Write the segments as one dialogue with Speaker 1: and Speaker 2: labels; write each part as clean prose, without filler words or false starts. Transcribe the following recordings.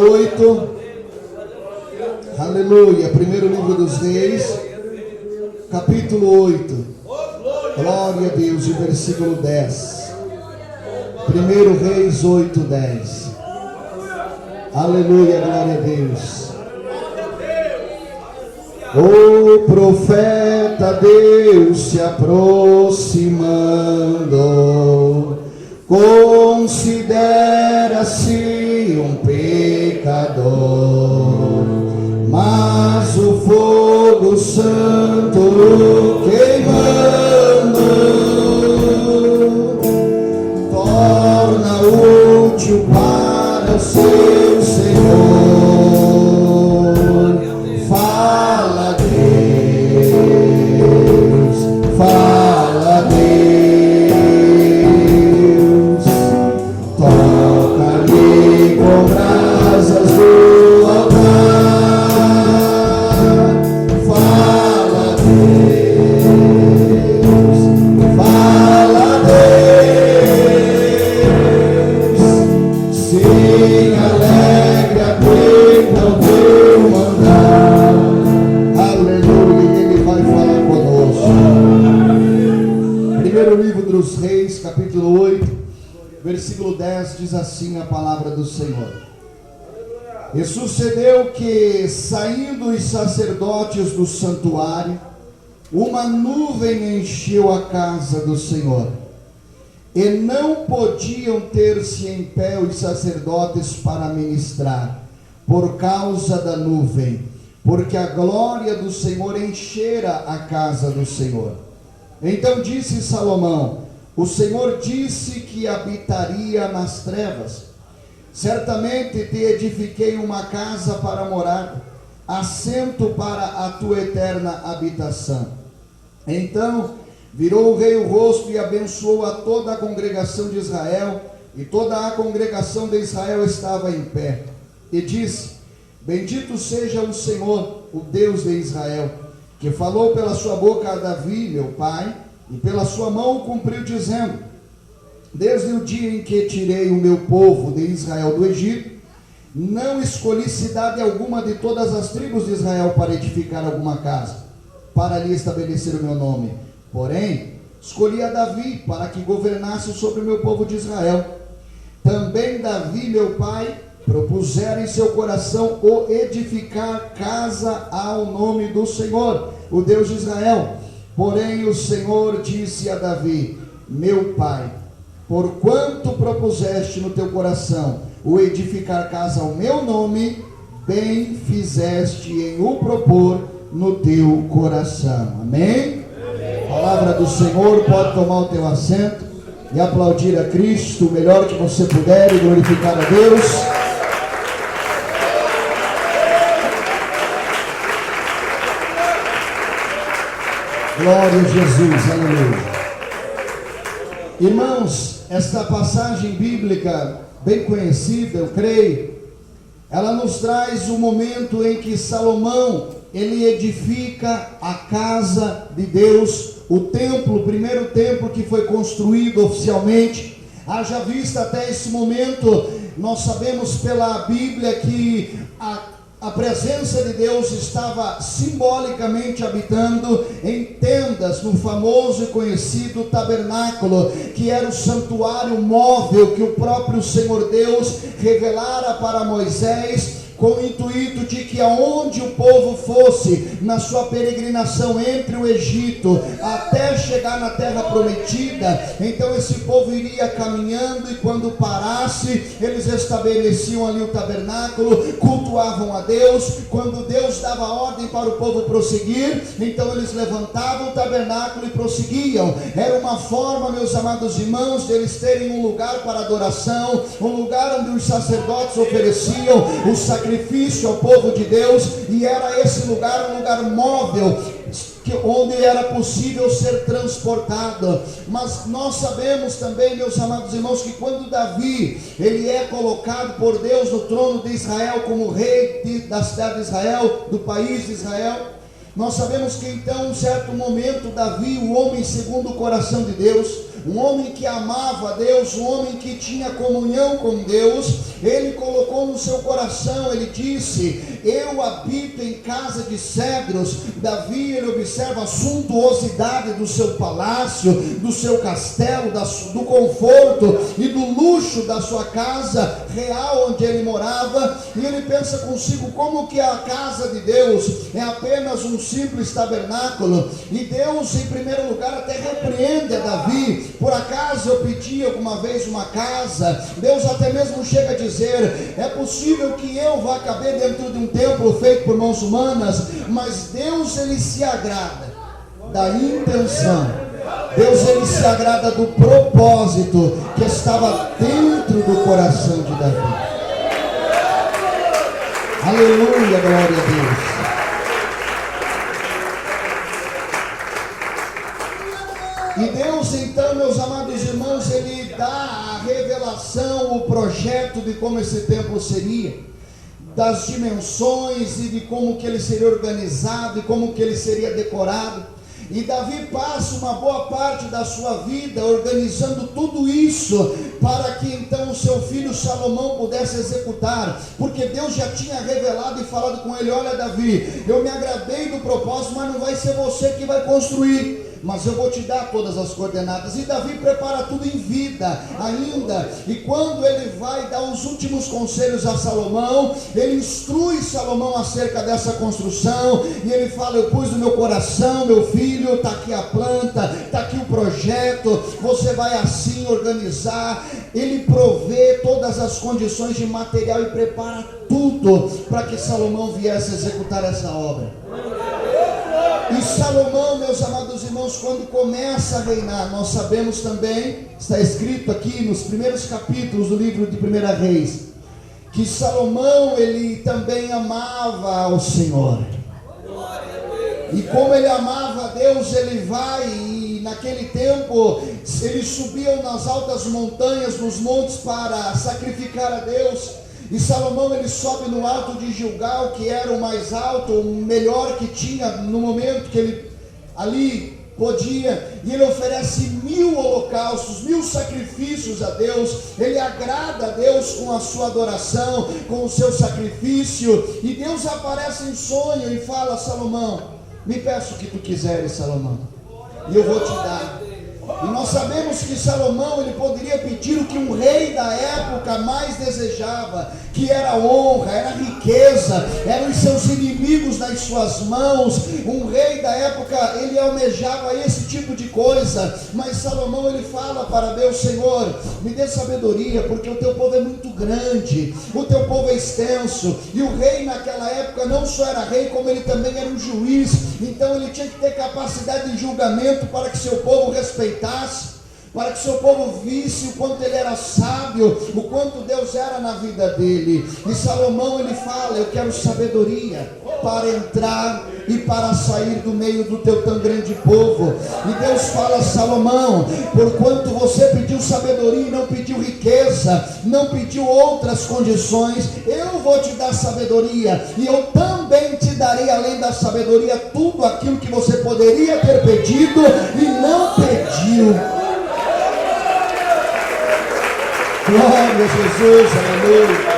Speaker 1: 8. Aleluia. Primeiro livro dos Reis, capítulo 8. Glória a Deus. E versículo 10. Primeiro Reis 8, 10. Aleluia, glória a Deus. O profeta Deus se aproximando, considera-se um pecador, mas o fogo santo queimando torna útil para o seu Senhor. Fala Deus, fala Deus, toca-lhe com brasas do altar. Fala Deus, fala Deus, sim, alegre atenta ao teu mandar. Aleluia, Ele vai falar conosco. Primeiro livro dos Reis, capítulo 8, versículo 10, diz assim a palavra do Senhor. E sucedeu que, saindo os sacerdotes do santuário, uma nuvem encheu a casa do Senhor, e não podiam ter-se em pé os sacerdotes para ministrar, por causa da nuvem, porque a glória do Senhor enchera a casa do Senhor. Então disse Salomão: o Senhor disse que habitaria nas trevas. Certamente te edifiquei uma casa para morar, assento para a tua eterna habitação. Então virou o rei o rosto e abençoou a toda a congregação de Israel, e toda a congregação de Israel estava em pé, e disse: bendito seja o Senhor, o Deus de Israel, que falou pela sua boca a Davi, meu pai, e pela sua mão o cumpriu, dizendo: desde o dia em que tirei o meu povo de Israel do Egito, não escolhi cidade alguma de todas as tribos de Israel para edificar alguma casa, para ali estabelecer o meu nome. Porém, escolhi a Davi para que governasse sobre o meu povo de Israel. Também Davi, meu pai, propusera em seu coração o edificar casa ao nome do Senhor, o Deus de Israel. Porém o Senhor disse a Davi, meu pai: porquanto propuseste no teu coração o edificar casa ao meu nome, bem fizeste em o propor no teu coração. Amém? Amém. Palavra do Senhor. Pode tomar o teu assento e aplaudir a Cristo o melhor que você puder e glorificar a Deus. Glória a Jesus, aleluia. Irmãos, esta passagem bíblica bem conhecida, eu creio, ela nos traz o momento em que Salomão, ele edifica a casa de Deus, o templo, o primeiro templo que foi construído oficialmente. Haja vista até esse momento, nós sabemos pela Bíblia que a presença de Deus estava simbolicamente habitando em tendas no famoso e conhecido tabernáculo, que era o santuário móvel que o próprio Senhor Deus revelara para Moisés, com o intuito de que aonde o povo fosse na sua peregrinação entre o Egito até chegar na terra prometida, então esse povo iria caminhando, e quando parasse, eles estabeleciam ali o tabernáculo, cultuavam a Deus. Quando Deus dava ordem para o povo prosseguir, então eles levantavam o tabernáculo e prosseguiam. Era uma forma, meus amados irmãos, de eles terem um lugar para adoração, um lugar onde os sacerdotes ofereciam o sacrifício ao povo de Deus, e era esse lugar um lugar móvel, onde era possível ser transportado. Mas nós sabemos também, meus amados irmãos, que quando Davi, ele é colocado por Deus no trono de Israel como rei da cidade de Israel, do país de Israel, nós sabemos que então, em um certo momento, Davi, o homem segundo o coração de Deus, um homem que amava a Deus, um homem que tinha comunhão com Deus. Ele colocou no seu coração, ele disse: eu habito em casa de cedros. Davi, ele observa a suntuosidade do seu palácio, do seu castelo, do conforto e do luxo da sua casa real onde ele morava, e ele pensa consigo: como que a casa de Deus é apenas um simples tabernáculo? E Deus, em primeiro lugar, até repreende a Davi: por acaso eu pedi alguma vez uma casa? Deus até mesmo chega a dizer: é possível que eu vá caber dentro de um templo feito por mãos humanas? Mas Deus, ele se agrada da intenção. Deus, ele se agrada do propósito que estava dentro do coração de Davi. Aleluia, glória a Deus. E Deus, então, meus amados irmãos, ele dá a revelação, o projeto de como esse templo seria, das dimensões e de como que ele seria organizado e como que ele seria decorado. E Davi passa uma boa parte da sua vida organizando tudo isso, para que então o seu filho Salomão pudesse executar, porque Deus já tinha revelado e falado com ele: olha, Davi, eu me agradei do propósito, mas não vai ser você que vai construir, mas eu vou te dar todas as coordenadas. E Davi prepara tudo em vida ainda, e quando ele vai dar os últimos conselhos a Salomão, ele instrui Salomão acerca dessa construção, e ele fala: eu pus no meu coração, meu filho, está aqui a planta, está aqui o projeto, você vai assim organizar. Ele provê todas as condições de material e prepara tudo para que Salomão viesse executar essa obra. E Salomão, meus amados irmãos, quando começa a reinar, nós sabemos também, está escrito aqui nos primeiros capítulos do livro de 1 Reis, que Salomão, ele também amava ao Senhor. E como ele amava a Deus, ele vai, e naquele tempo eles subiam nas altas montanhas, nos montes, para sacrificar a Deus. E Salomão, ele sobe no alto de Gilgal, que era o mais alto, o melhor que tinha no momento que ele ali podia, e ele oferece 1000 holocaustos, 1000 sacrifícios a Deus. Ele agrada a Deus com a sua adoração, com o seu sacrifício. E Deus aparece em sonho e fala: Salomão, me peça o que tu quiseres, Salomão, e eu vou te dar. E nós sabemos que Salomão, ele poderia pedir o que um rei da época mais desejava, que era honra, era riqueza, eram os seus inimigos nas suas mãos. Um rei da época, ele almejava esse tipo de coisa, mas Salomão, ele fala para Deus: Senhor, me dê sabedoria, porque o teu povo é muito grande, o teu povo é extenso. E o rei naquela época não só era rei, como ele também era um juiz, então ele tinha que ter capacidade de julgamento para que seu povo respeitasse, para que seu povo visse o quanto ele era sábio, o quanto Deus era na vida dele. E Salomão, ele fala: eu quero sabedoria para entrar e para sair do meio do teu tão grande povo. E Deus fala: Salomão, porquanto você pediu sabedoria e não pediu riqueza, não pediu outras condições, eu vou te dar sabedoria, e eu também te darei, além da sabedoria, tudo aquilo que você poderia ter pedido e não pediu. Glória a Jesus, aleluia.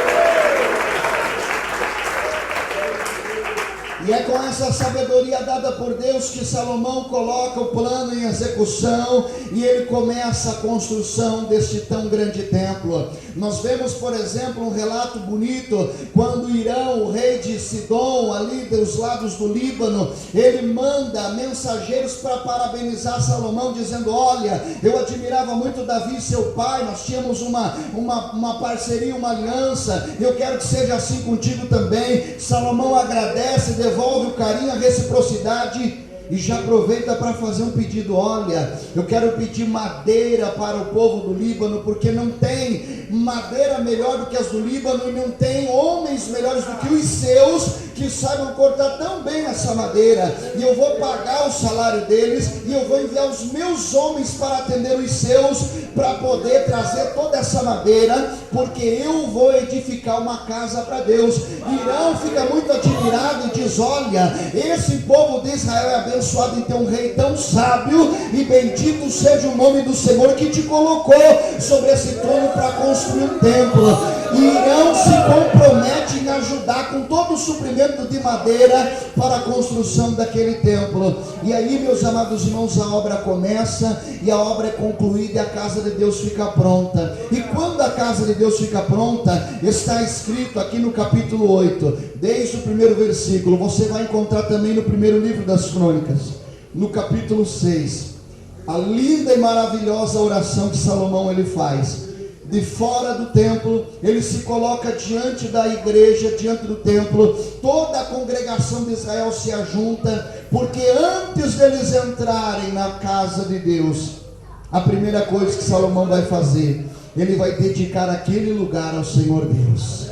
Speaker 1: E é com essa sabedoria dada por Deus que Salomão coloca o plano em execução, e ele começa a construção deste tão grande templo. Nós vemos, por exemplo, um relato bonito, quando Irão, o rei de Sidom, ali dos lados do Líbano, ele manda mensageiros para parabenizar Salomão, dizendo: olha, eu admirava muito Davi, seu pai, nós tínhamos uma parceria, uma aliança, eu quero que seja assim contigo também. Salomão agradece, devolve o carinho, a reciprocidade, e já aproveita para fazer um pedido: olha, eu quero pedir madeira para o povo do Líbano, porque não tem madeira melhor do que as do Líbano, e não tem homens melhores do que os seus, que saibam cortar tão bem essa madeira, e eu vou pagar o salário deles, e eu vou enviar os meus homens para atender os seus, para poder trazer toda essa madeira, porque eu vou edificar uma casa para Deus. Irão fica muito admirado e diz: olha, esse povo de Israel é abençoado em ter um rei tão sábio, e bendito seja o nome do Senhor que te colocou sobre esse trono para construir um templo. E Irão se compromete em ajudar com todo o suprimento de madeira para a construção daquele templo. E aí, meus amados irmãos, a obra começa, e a obra é concluída, e a casa de Deus fica pronta. E quando a casa de Deus fica pronta, está escrito aqui no capítulo 8, desde o primeiro versículo, você vai encontrar também no primeiro livro das Crônicas, no capítulo 6, a linda e maravilhosa oração que Salomão ele faz. De fora do templo, ele se coloca diante da igreja, diante do templo, toda a congregação de Israel se ajunta, porque antes deles entrarem na casa de Deus, a primeira coisa que Salomão vai fazer, ele vai dedicar aquele lugar ao Senhor Deus.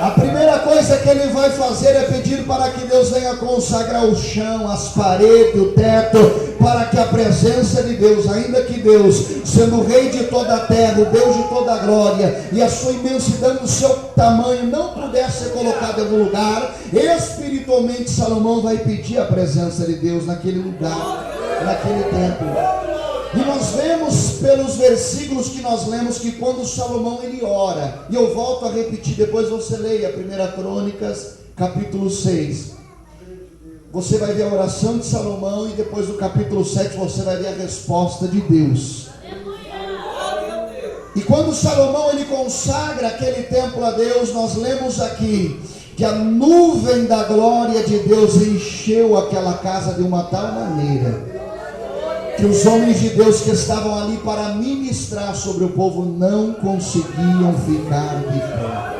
Speaker 1: A primeira coisa que ele vai fazer é pedir para que Deus venha consagrar o chão, as paredes, o teto, para que a presença de Deus, ainda que Deus, sendo o rei de toda a terra, o Deus de toda a glória, e a sua imensidão do seu tamanho não pudesse ser colocada em algum lugar, espiritualmente Salomão vai pedir a presença de Deus naquele lugar, naquele templo. E nós vemos pelos versículos que nós lemos que quando Salomão ele ora, e eu volto a repetir, depois você leia 1 Crônicas capítulo 6, você vai ver a oração de Salomão, e depois no capítulo 7 você vai ver a resposta de Deus. E quando Salomão ele consagra aquele templo a Deus, nós lemos aqui que a nuvem da glória de Deus encheu aquela casa de uma tal maneira que os homens de Deus que estavam ali para ministrar sobre o povo não conseguiam ficar de pé.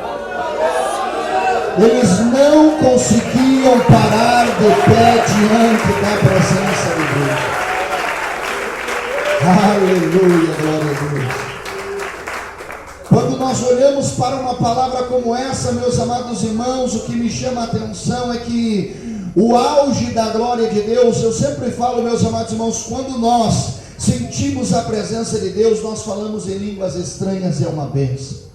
Speaker 1: Eles não conseguiam parar de pé diante da presença de Deus. Aleluia, glória a Deus. Quando nós olhamos para uma palavra como essa, meus amados irmãos, o que me chama a atenção é que o auge da glória de Deus, eu sempre falo, meus amados irmãos, quando nós sentimos a presença de Deus, nós falamos em línguas estranhas, é uma bênção.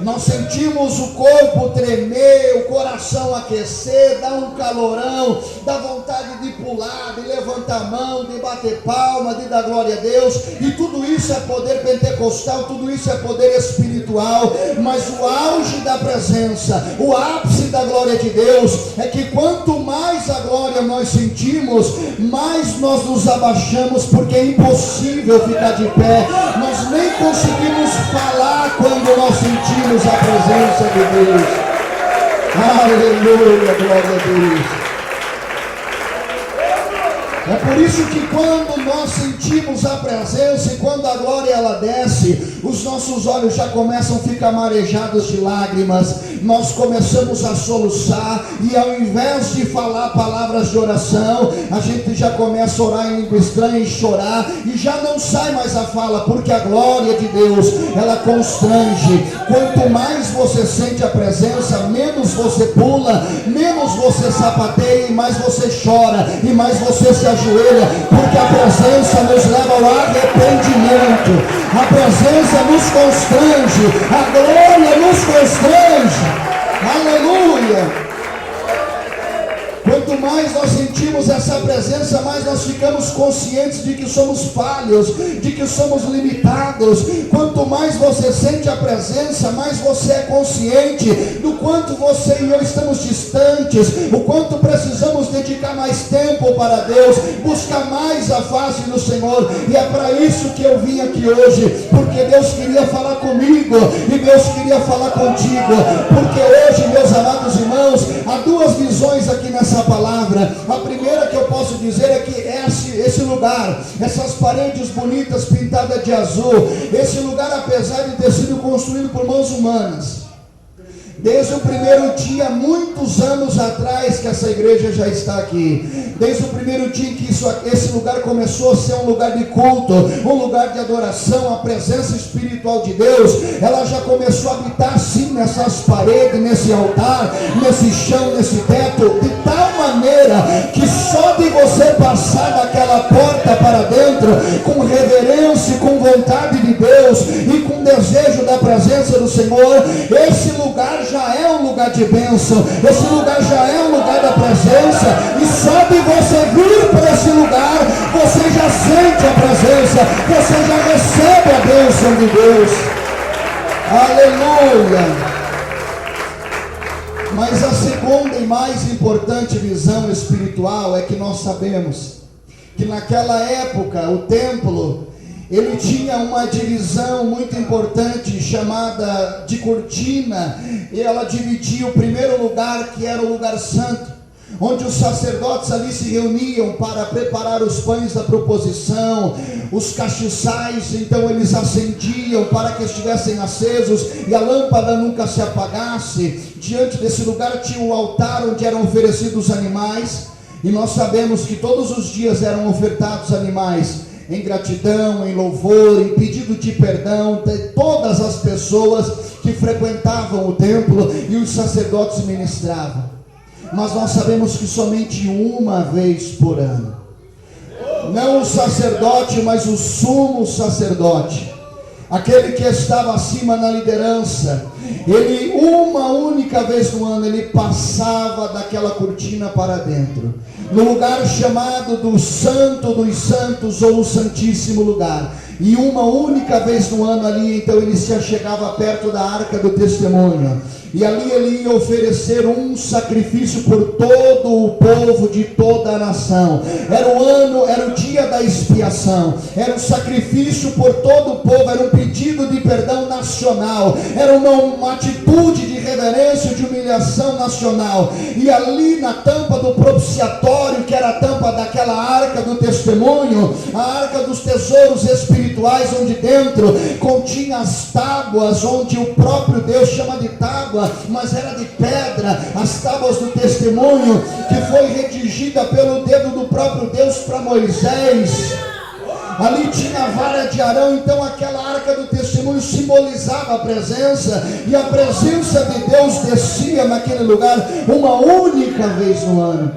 Speaker 1: Nós sentimos o corpo tremer, o coração aquecer, dá um calorão, dá vontade de pular, de levantar a mão, de bater palma, de dar glória a Deus, e tudo isso é poder pentecostal, tudo isso é poder espiritual. Mas o auge da presença, o ápice da glória de Deus, é que quanto mais a glória nós sentimos, mais nós nos abaixamos, porque é impossível ficar de pé, nós nem conseguimos falar quando nós sentimos a presença de Deus. Aleluia, glória a Deus. É por isso que quando nós sentimos a presença e quando a glória ela desce, os nossos olhos já começam a ficar marejados de lágrimas, nós começamos a soluçar, e ao invés de falar palavras de oração, a gente já começa a orar em língua estranha e chorar, e já não sai mais a fala, porque a glória de Deus, ela constrange. Quanto mais você sente a presença, menos você pula, menos você sapateia, e mais você chora, e mais você se ajoelha, porque a presença nos leva ao arrependimento, a presença nos constrange, a glória nos constrange. Aleluia. Quanto mais nós sentimos essa presença, mais nós ficamos conscientes de que somos falhos, de que somos limitados. Quanto mais você sente a presença, mais você é consciente do quanto você e eu estamos distantes, o quanto precisamos dedicar mais tempo para Deus, buscar mais a face do Senhor. E é para isso que eu vim aqui hoje, porque Deus queria falar comigo e Deus queria falar contigo, porque hoje, meus amados irmãos, há duas visões aqui nessa palavra. A primeira que eu posso dizer é que esse lugar, essas paredes bonitas pintadas de azul, esse lugar, apesar de ter sido construído por mãos humanas, Desde o primeiro dia, muitos anos atrás, que essa igreja já está aqui. Desde o primeiro dia que esse lugar começou a ser um lugar de culto, um lugar de adoração, a presença espiritual de Deus, ela já começou a habitar sim nessas paredes, nesse altar, nesse chão, nesse teto, de tal maneira que só de você passar daquela porta para dentro, com reverência, com vontade de Deus e com desejo da presença do Senhor, esse lugar já é um lugar de bênção, esse lugar já é um lugar da presença, e só de você vir para esse lugar, você já sente a presença, você já recebe a bênção de Deus. Aleluia! Mas a segunda e mais importante visão espiritual é que nós sabemos que naquela época o templo, ele tinha uma divisão muito importante chamada de cortina, e ela dividia o primeiro lugar, que era o lugar santo, onde os sacerdotes ali se reuniam para preparar os pães da proposição, os castiçais, então eles acendiam para que estivessem acesos e a lâmpada nunca se apagasse. Diante desse lugar tinha um altar onde eram oferecidos animais, e nós sabemos que todos os dias eram ofertados animais em gratidão, em louvor, em pedido de perdão de todas as pessoas que frequentavam o templo e os sacerdotes ministravam. Mas nós sabemos que somente uma vez por ano, não o sacerdote, mas o sumo sacerdote, aquele que estava acima na liderança, ele uma única vez no ano, ele passava daquela cortina para dentro, no lugar chamado do Santo dos Santos, ou o Santíssimo Lugar, e uma única vez no ano ali, então ele se achegava perto da Arca do Testemunho, e ali ele ia oferecer um sacrifício por todo o povo de toda a nação. Era o ano, era o dia da expiação, era um sacrifício por todo o povo, era um pedido de perdão nacional, era uma atitude de reverência, de humilhação nacional. E ali na tampa do propiciatório, que era a tampa daquela Arca do Testemunho, a Arca dos Tesouros Espirituais, onde dentro continha as tábuas, onde o próprio Deus chama de tábua, mas era de pedra, as tábuas do testemunho, que foi redigida pelo dedo do próprio Deus para Moisés. Ali tinha a vara de Arão, então aquela Arca do Testemunho simbolizava a presença, e a presença de Deus descia naquele lugar uma única vez no ano.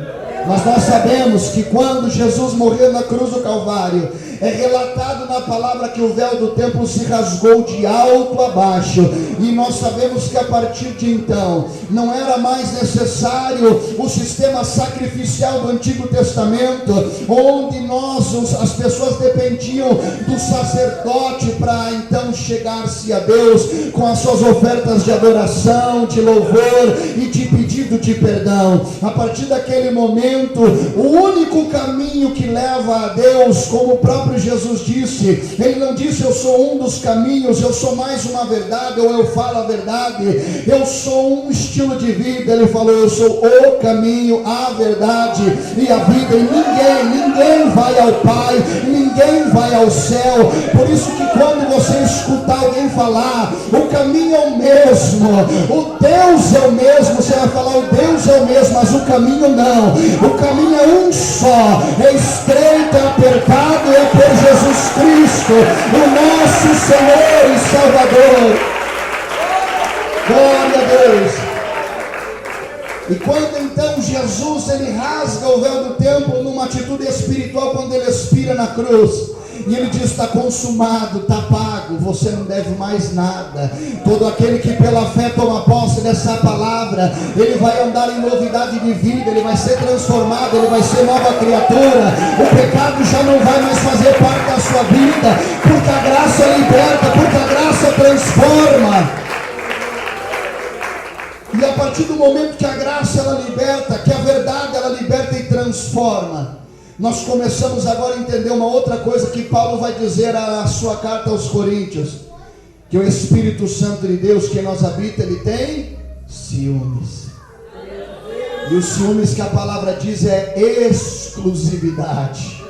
Speaker 1: Mas nós sabemos que quando Jesus morreu na cruz do Calvário, é relatado na palavra que o véu do templo se rasgou de alto a baixo, e nós sabemos que a partir de então não era mais necessário o sistema sacrificial do Antigo Testamento, onde as pessoas dependiam do sacerdote para então chegar-se a Deus com as suas ofertas de adoração, de louvor e de pedido de perdão. A partir daquele momento, o único caminho que leva a Deus, como o próprio Jesus disse, ele não disse eu sou um dos caminhos, eu sou mais uma verdade, ou eu falo a verdade, eu sou um estilo de vida. Ele falou eu sou o caminho, a verdade e a vida, e ninguém vai ao Pai, ninguém vai ao céu. Por isso que quando você escutar alguém falar o caminho é o mesmo, o Deus é o mesmo, você vai falar o Deus é o mesmo, mas o caminho não. O caminho é um só, é estreito, é apertado, é por Jesus Cristo, o nosso Senhor e Salvador. Glória a Deus. E quando então Jesus ele rasga o véu do templo numa atitude espiritual, quando ele expira na cruz, e ele diz está consumado, está pago, você não deve mais nada. Todo aquele que pela fé toma posse dessa palavra, ele vai andar em novidade de vida, ele vai ser transformado, ele vai ser nova criatura. O pecado já não vai mais fazer parte da sua vida, porque a graça liberta, porque a graça transforma. E a partir do momento que a graça ela liberta, que a verdade ela liberta e transforma, nós começamos agora a entender uma outra coisa que Paulo vai dizer na sua carta aos Coríntios, que o Espírito Santo de Deus que em nós habita, ele tem ciúmes. E os ciúmes que a palavra diz é exclusividade.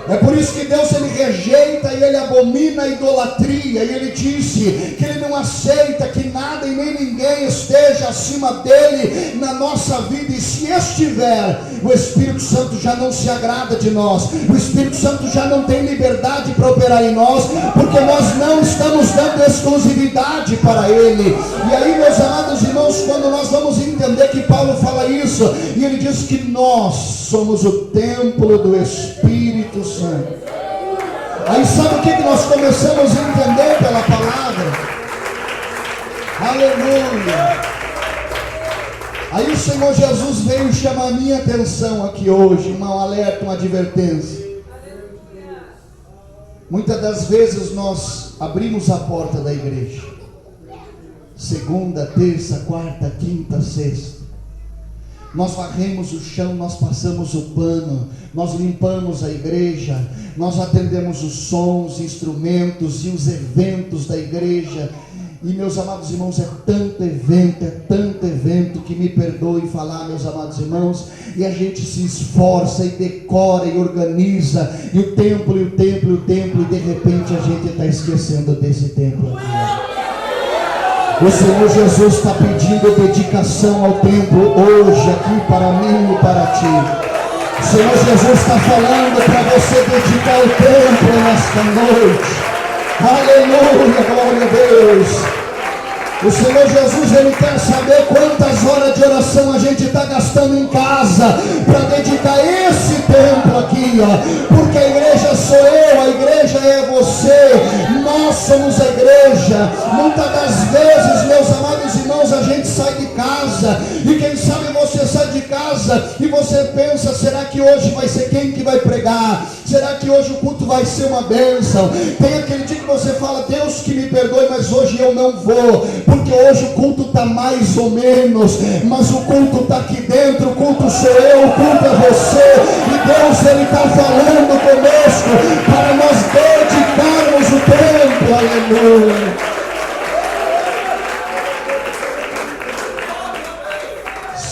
Speaker 1: É por isso que Deus ele rejeita e ele abomina a idolatria. E ele disse que ele não aceita que nada e nem ninguém esteja acima dele na nossa vida. E se estiver, o Espírito Santo já não se agrada de nós. O Espírito Santo já não tem liberdade para operar em nós, porque nós não estamos dando exclusividade para ele. E aí, meus amados irmãos, quando nós vamos entender que Paulo fala isso, e ele diz que nós somos o templo do Espírito Santo. Aí sabe o que nós começamos a entender pela palavra? Aleluia! Aí o Senhor Jesus veio chamar a minha atenção aqui hoje, um alerta, uma advertência. Muitas das vezes nós abrimos a porta da igreja, segunda, terça, quarta, quinta, sexta. Nós varremos o chão, nós passamos o pano, nós limpamos a igreja, nós atendemos os sons, instrumentos e os eventos da igreja. E meus amados irmãos, é tanto evento que me perdoe falar, meus amados irmãos, e a gente se esforça e decora e organiza, e o templo, e de repente a gente está esquecendo desse templo aqui. O Senhor Jesus está pedindo dedicação ao templo hoje, aqui para mim e para ti. O Senhor Jesus está falando para você dedicar o templo nesta noite. Aleluia, glória a Deus. O Senhor Jesus, ele quer saber quantas horas de oração a gente está gastando em casa para dedicar esse templo aqui, ó. Porque a igreja sou eu, a igreja é você, nós somos a igreja. Muitas das vezes, meus amados irmãos, a gente sai de casa, e quem sabe você sai de casa e você pensa, será que hoje vai ser quem que vai pregar? Será que hoje o culto vai ser uma bênção? Tem aquele dia que você fala, Deus que me perdoe, mas hoje eu não vou, porque hoje o culto está mais ou menos, mas o culto está aqui dentro, o culto sou eu, o culto é você, e Deus ele está falando conosco, para nós dedicarmos o templo, aleluia.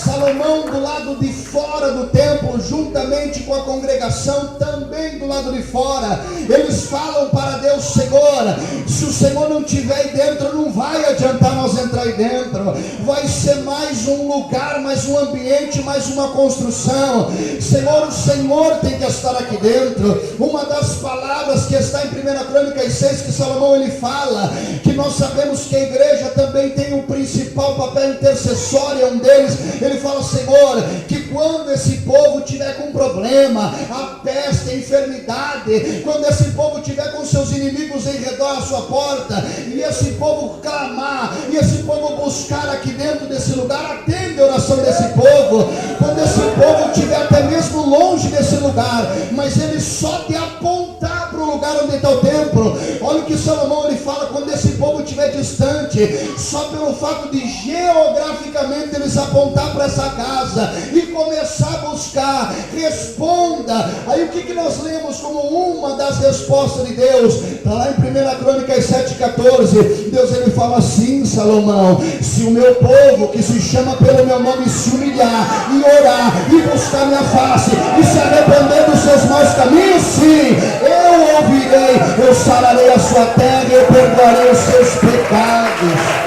Speaker 1: Salomão do lado de fora do templo, juntamente com a congregação, também do lado de fora, eles falam para Deus, Senhor, se o Senhor não estiver aí dentro, não vai adiantar nós entrar aí dentro, vai ser mais um lugar, mais um ambiente, mais uma construção. Senhor, o Senhor tem que estar aqui dentro. Uma das palavras que está em 1 Crônicas 6, que Salomão ele fala, que nós sabemos que a igreja também tem um principal papel intercessório, é um deles. Ele fala, Senhor, que quando esse povo tiver com problema, a peste, a enfermidade, quando esse povo tiver com seus inimigos em redor à sua porta, e esse povo clamar, e esse povo buscar aqui dentro desse lugar, atende a oração desse povo. Quando esse povo estiver até mesmo longe desse lugar, mas ele só te apontar para o lugar onde está o templo. Olha o que Salomão ele fala, quando esse povo estiver distante, só pelo fato de geograficamente eles apontar para essa casa e começar a buscar, responda. Aí o que nós lemos como uma das respostas de Deus? Está lá em 1 Crônicas 7,14. Deus ele fala assim, Salomão, se o meu povo que se chama pelo meu nome se humilhar e orar e buscar minha face e se arrepender dos seus maus caminhos, sim, eu ouvirei, eu sararei a sua terra e eu perdoarei os seus pecados.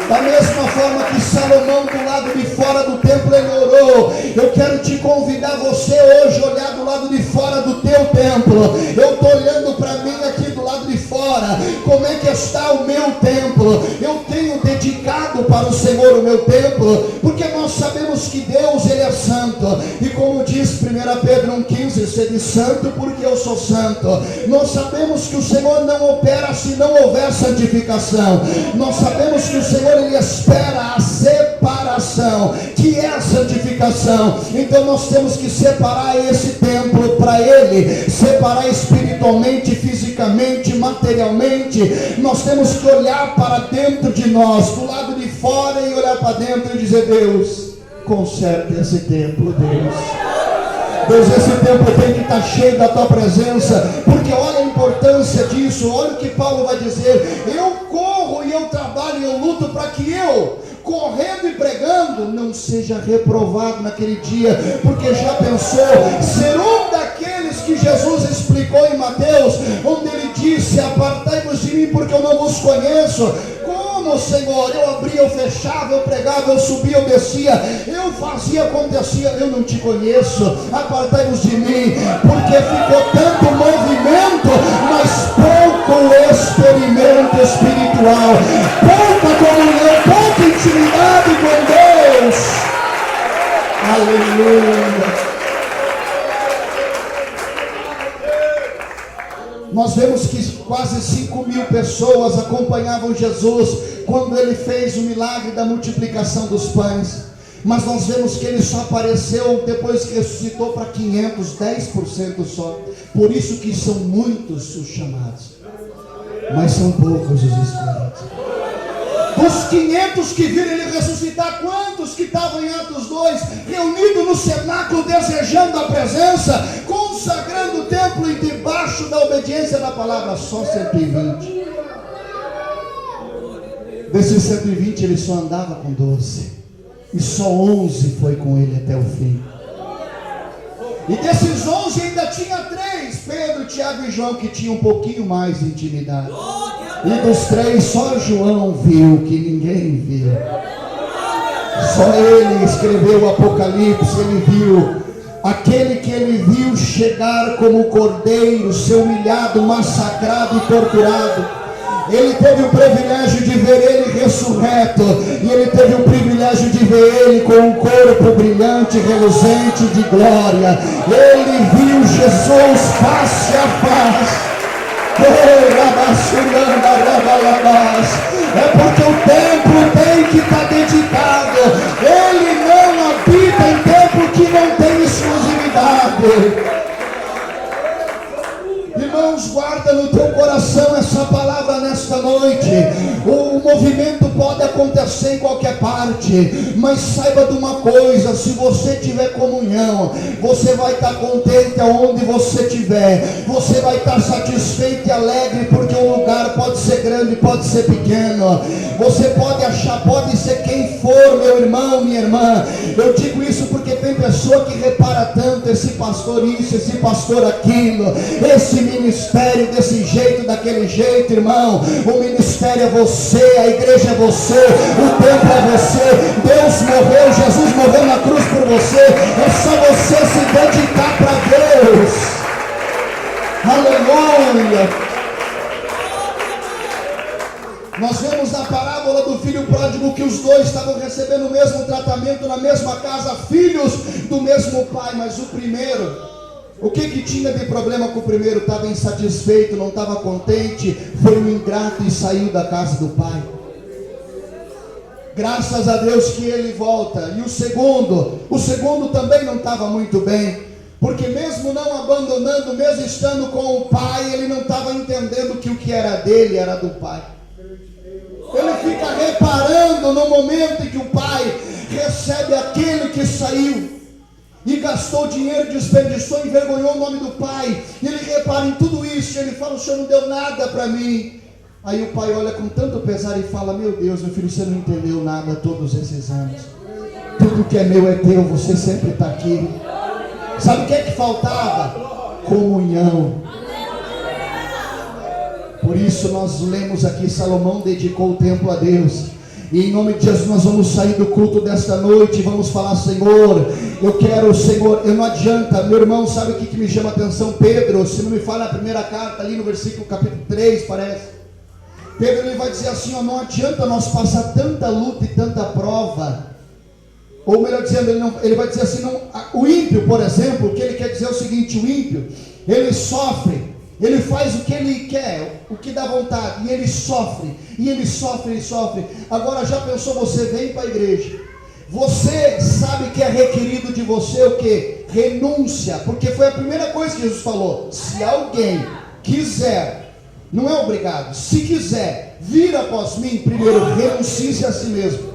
Speaker 1: Da mesma forma que Salomão do lado de fora do templo ele orou, eu quero te convidar você hoje a olhar do lado de fora do teu templo. Eu estou olhando para mim aqui do lado de fora, como é que está o meu templo? Eu tenho dedicado para o Senhor o meu templo, porque nós sabemos que Deus ele é santo, e como diz 1 Pedro 1,15, sede santo porque eu sou santo. Nós sabemos que o Senhor não opera se não houver santificação. Nós sabemos que o Senhor ele espera a separação, que é a santificação. Então nós temos que separar esse templo para ele, separar espiritualmente, fisicamente, materialmente. Nós temos que olhar para dentro de nós, do lado de fora, e olhar para dentro e dizer, Deus, conserte esse templo, Deus, esse templo tem que estar cheio da tua presença, porque olha a importância disso. Olha o que Paulo vai dizer, eu corro e eu trabalho e eu luto para que eu, correndo e pregando, orando, não seja reprovado naquele dia, porque já pensou ser um daqueles que Jesus explicou em Mateus, onde ele disse: apartai-vos de mim, porque eu não vos conheço. Como, Senhor? Eu abria, eu fechava, eu pregava, eu subia, eu descia, eu fazia, acontecia, eu não te conheço. Apartai-vos de mim, porque ficou tanto movimento, mas pouco experimento espiritual, pouca comunhão, pouca intimidade com Deus. Aleluia. Nós vemos que quase 5.000 pessoas acompanhavam Jesus quando ele fez o milagre da multiplicação dos pães. Mas nós vemos que ele só apareceu depois que ressuscitou para 500, 10% só. Por isso que são muitos os chamados, mas são poucos os escolhidos. Dos 500 que viram ele ressuscitar, quantos que estavam em Atos 2, reunidos no cenáculo, desejando a presença, consagrando o templo e debaixo da obediência da palavra? Só 120. Desses 120 ele só andava com 12, e só 11 foi com ele até o fim. E desses 11 ainda tinha 3, Pedro, Tiago e João, que tinham um pouquinho mais de intimidade. E dos 3 só João viu, que ninguém viu. Só ele escreveu o Apocalipse. Ele viu aquele que ele viu chegar como cordeiro, ser humilhado, massacrado e torturado. Ele teve o privilégio de ver ele ressurreto, e ele teve o privilégio de ver ele com um corpo brilhante, reluzente de glória. Ele viu Jesus face a face. É porque o templo tem que estar dedicado. Ele não habita em templo que não tem exclusividade. Irmãos, guarda no teu coração essa palavra nesta noite. O movimento pode acontecer em qualquer parte, mas saiba de uma coisa: se você tiver comunhão, você vai estar contente aonde você estiver. Você vai estar satisfeito e alegre, porque o lugar pode ser grande, pode ser pequeno. Você pode achar, pode ser quem for, meu irmão, minha irmã. Eu digo isso porque tem pessoa que repara tanto: esse pastor isso, esse pastor aquilo, esse ministério desse jeito, daquele jeito. Irmão, o ministério é você, a igreja é você, o templo é você. Deus morreu, Jesus morreu na cruz por você. É só você se dedicar para Deus. Aleluia. Nós vemos na parábola do filho pródigo que os dois estavam recebendo o mesmo tratamento na mesma casa, filhos do mesmo pai. Mas o primeiro, o que tinha de problema com o primeiro? Estava insatisfeito, não estava contente, foi um ingrato e saiu da casa do pai. Graças a Deus que ele volta. E o segundo também não estava muito bem, porque mesmo não abandonando, mesmo estando com o pai, ele não estava entendendo que o que era dele era do pai. Ele fica reparando no momento em que o pai recebe aquele que saiu e gastou dinheiro, desperdiçou, envergonhou o nome do pai. E ele repara em tudo isso, ele fala: o senhor não deu nada para mim. Aí o pai olha com tanto pesar e fala: meu Deus, meu filho, você não entendeu nada todos esses anos. Tudo que é meu é teu, você sempre está aqui. Sabe o que é que faltava? Comunhão. Por isso nós lemos aqui, Salomão dedicou o templo a Deus. E em nome de Jesus nós vamos sair do culto desta noite e vamos falar: Senhor, eu quero, Senhor, eu não adianta. Meu irmão, sabe o que me chama a atenção? Pedro, se não me fala a primeira carta ali no versículo capítulo 3, parece. Pedro, ele vai dizer assim: ó, não adianta nós passar tanta luta e tanta prova. Ou melhor dizendo, ele vai dizer assim, o ímpio, por exemplo, o que ele quer dizer é o seguinte: o ímpio, ele sofre. Ele faz o que ele quer, o que dá vontade, e ele sofre, e ele sofre, ele sofre. Agora, já pensou, você vem para a igreja, você sabe que é requerido de você o que? Renúncia, porque foi a primeira coisa que Jesus falou: se alguém quiser, não é obrigado, se quiser vir após mim, primeiro renuncie-se a si mesmo.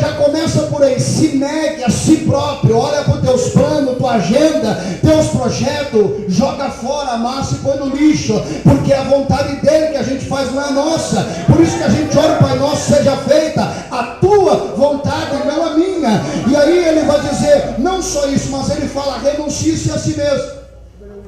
Speaker 1: Já começa por aí, se negue a si próprio, olha para os teus planos, tua agenda, teus projetos, joga fora, amassa e põe no lixo, porque é a vontade dele que a gente faz, não é a nossa. Por isso que a gente ora: Pai nosso, seja feita a tua vontade, não a minha. só isso, mas ele fala: renuncie-se a si mesmo.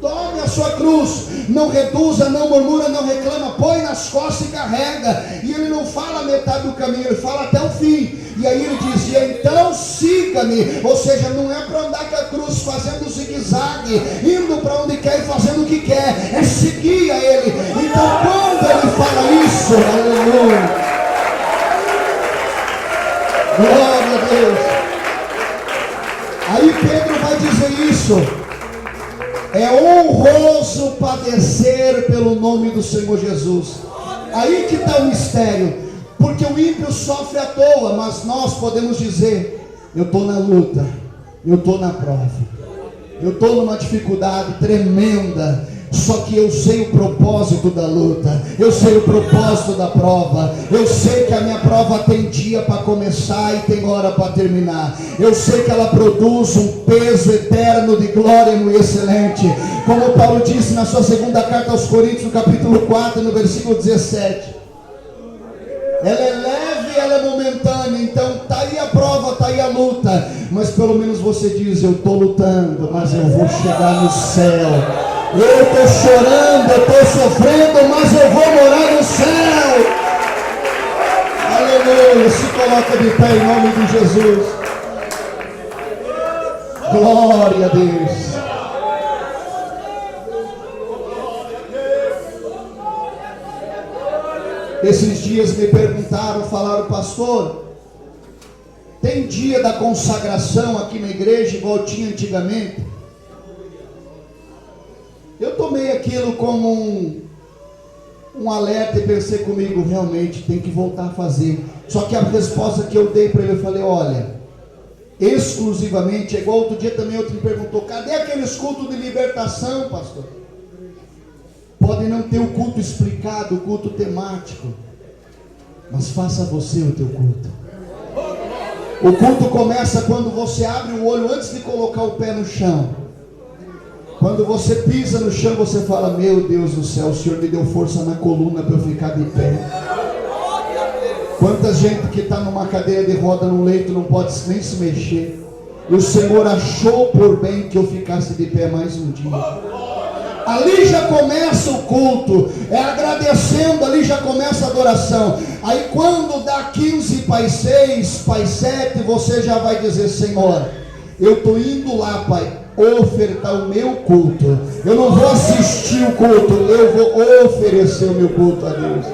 Speaker 1: Tome a sua cruz, não reduza, não murmura, não reclama, põe nas costas e carrega. E ele não fala metade do caminho, ele fala até o fim. E aí ele dizia: então siga-me. Ou seja, não é para andar com a cruz fazendo zigue-zague, indo para onde quer e fazendo o que quer, é seguir a ele. Então quando ele fala isso, aleluia, glória a Deus, aí Pedro vai dizer isso: é honroso padecer pelo nome do Senhor Jesus. Aí que está o mistério, porque o ímpio sofre à toa, mas nós podemos dizer: eu estou na luta, eu estou na prova, eu estou numa dificuldade tremenda, só que eu sei o propósito da luta, eu sei o propósito da prova, eu sei que a minha prova tem dia para começar e tem hora para terminar, eu sei que ela produz um peso eterno de glória no excelente, como Paulo disse na sua segunda carta aos Coríntios, no capítulo 4, no versículo 17, ela é leve, ela é momentânea. Então está aí a prova, está aí a luta, mas pelo menos você diz: eu estou lutando, mas eu vou chegar no céu. Eu estou chorando, eu estou sofrendo, mas eu vou morar no céu. Aleluia. Se coloca de pé em nome de Jesus. Glória a Deus. Esses dias me perguntaram, falaram: pastor, tem dia da consagração aqui na igreja igual tinha antigamente? Eu tomei aquilo como um alerta e pensei comigo: realmente tem que voltar a fazer. Só que a resposta que eu dei para ele, eu falei: olha, exclusivamente, é igual outro dia também outro me perguntou: cadê aqueles cultos de libertação, pastor? Pode não ter o culto explicado, o culto temático, mas faça você o teu culto. O culto começa quando você abre o olho antes de colocar o pé no chão. Quando você pisa no chão, você fala: meu Deus do céu, o Senhor me deu força na coluna para eu ficar de pé. Quanta gente que está numa cadeira de roda, num leito, não pode nem se mexer, e o Senhor achou por bem que eu ficasse de pé mais um dia. Ali já começa o culto, é agradecendo, ali já começa a adoração. Aí quando dá 15 para 6, para 7, você já vai dizer: Senhor, eu estou indo lá, Pai, ofertar o meu culto. Eu não vou assistir o culto, eu vou oferecer o meu culto a Deus.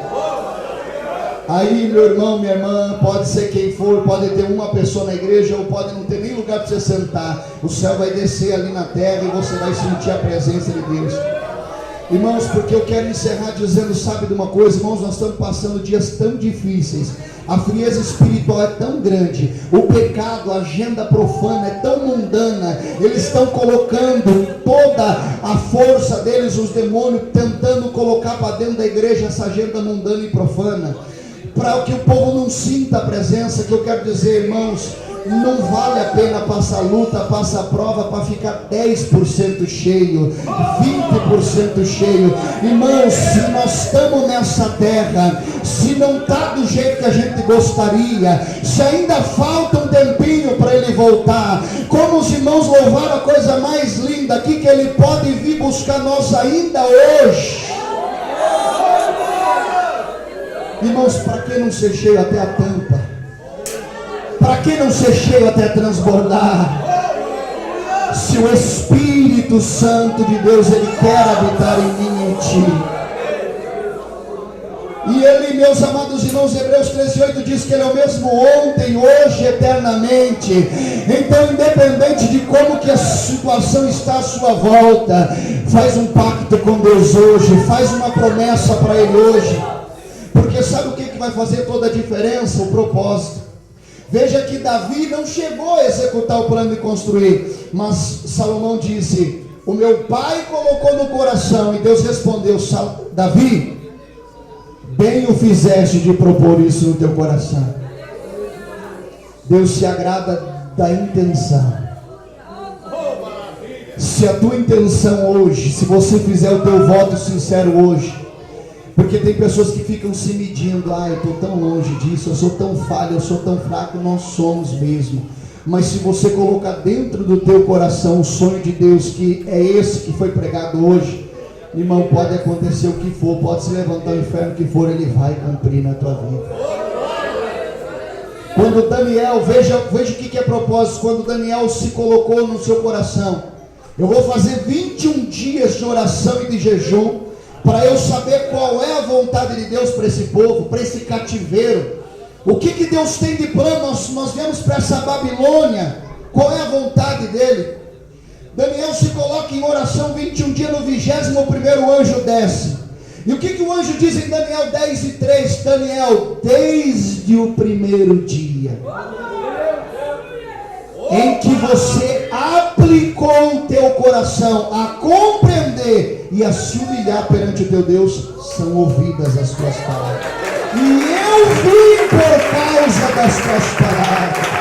Speaker 1: Aí, meu irmão, minha irmã, pode ser quem for, pode ter uma pessoa na igreja, ou pode não ter nem lugar para você sentar. O céu vai descer ali na terra e você vai sentir a presença de Deus. Irmãos, porque eu quero encerrar dizendo: sabe de uma coisa, irmãos, nós estamos passando dias tão difíceis, a frieza espiritual é tão grande, o pecado, a agenda profana é tão mundana, eles estão colocando toda a força deles, os demônios, tentando colocar para dentro da igreja essa agenda mundana e profana, para que o povo não sinta a presença. Que eu quero dizer, irmãos, não vale a pena passar luta, passar prova para ficar 10% cheio, 20% cheio. Irmãos, se nós estamos nessa terra, se não está do jeito que a gente gostaria, se ainda falta um tempinho para ele voltar, como os irmãos louvaram, a coisa mais linda aqui, que ele pode vir buscar nós ainda hoje. Irmãos, para que não ser cheio até a tampa? Para que não ser cheio até transbordar? Se o Espírito Santo de Deus, ele quer habitar em mim e em ti. E ele, meus amados irmãos, Hebreus 13:8 diz que ele é o mesmo ontem, hoje, eternamente. Então, independente de como que a situação está à sua volta, faz um pacto com Deus hoje, faz uma promessa para ele hoje. Porque sabe o que vai fazer toda a diferença? O propósito. Veja que Davi não chegou a executar o plano de construir, mas Salomão disse: o meu pai colocou no coração, e Deus respondeu: Davi, bem o fizeste de propor isso no teu coração. Deus se agrada da intenção. Se a tua intenção hoje, se você fizer o teu voto sincero hoje, porque tem pessoas que ficam se medindo: eu estou tão longe disso, eu sou tão falho, eu sou tão fraco. Nós somos mesmo. Mas se você colocar dentro do teu coração o sonho de Deus, que é esse que foi pregado hoje, irmão, pode acontecer o que for, pode se levantar o inferno que for, ele vai cumprir na tua vida. Quando Daniel, veja o que é propósito. Quando Daniel se colocou no seu coração: eu vou fazer 21 dias de oração e de jejum, para eu saber qual é a vontade de Deus para esse povo, para esse cativeiro. O que Deus tem de plano? Nós viemos para essa Babilônia, qual é a vontade dele? Daniel se coloca em oração 21 dias, no 21º anjo desce. E o que o anjo diz em Daniel 10:3? Daniel, desde o primeiro dia em que você aplicou o teu coração a compreender e a se humilhar perante o teu Deus, são ouvidas as tuas palavras. E eu vim por causa das tuas palavras.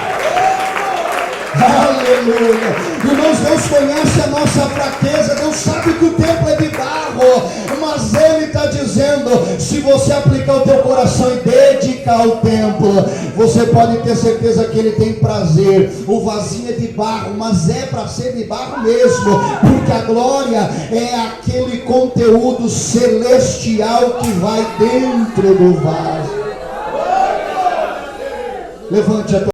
Speaker 1: Aleluia. Irmãos, Deus conhece a nossa fraqueza. Deus sabe que o templo é de barro, mas Ele está dizendo: se você aplicar o teu coração e dedicar ao templo, você pode ter certeza que Ele tem prazer. O vasinho é de barro, mas é para ser de barro mesmo, porque a glória é aquele conteúdo celestial que vai dentro do vaso. Levante a tua